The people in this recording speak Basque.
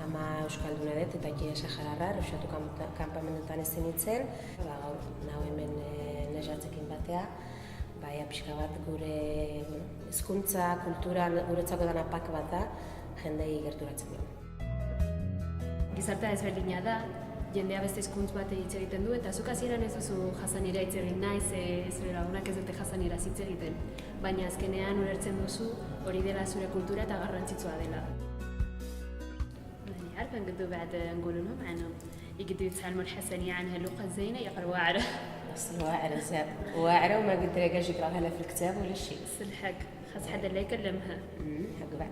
ama euskalduna dut eta egia sahararra, errefuxiatu kanpamentuetan ezin nintzen. Gaur nahu hemen nesatzekin batea, baina pixka bat gure hizkuntza, kultura, guretzako dana pak bat da, jendei gerturatzen dugu. Gizartea ezberdina da, jendea beste hizkuntz bat hitz egiten du, eta zuk hasieran ez duzu jasanera hitz egin nahi, zure lagunak ez dute jasanera hitz egiten. Baina azkenean ulertzen duzu hori dela zure kultura eta garrantzitsua dela. ماني عارفة نقدر بعد نقول لهم عنهم يقدروا يتعلموا الحسنية عنها اللغة الزينة يقرأوا واعرة. أصل واعرة زاد واعرة وما قلت لك أجي أقراها لا في الكتاب ولا شيء. بس الحق خاص حدا اللي يكلمها. حق بعد.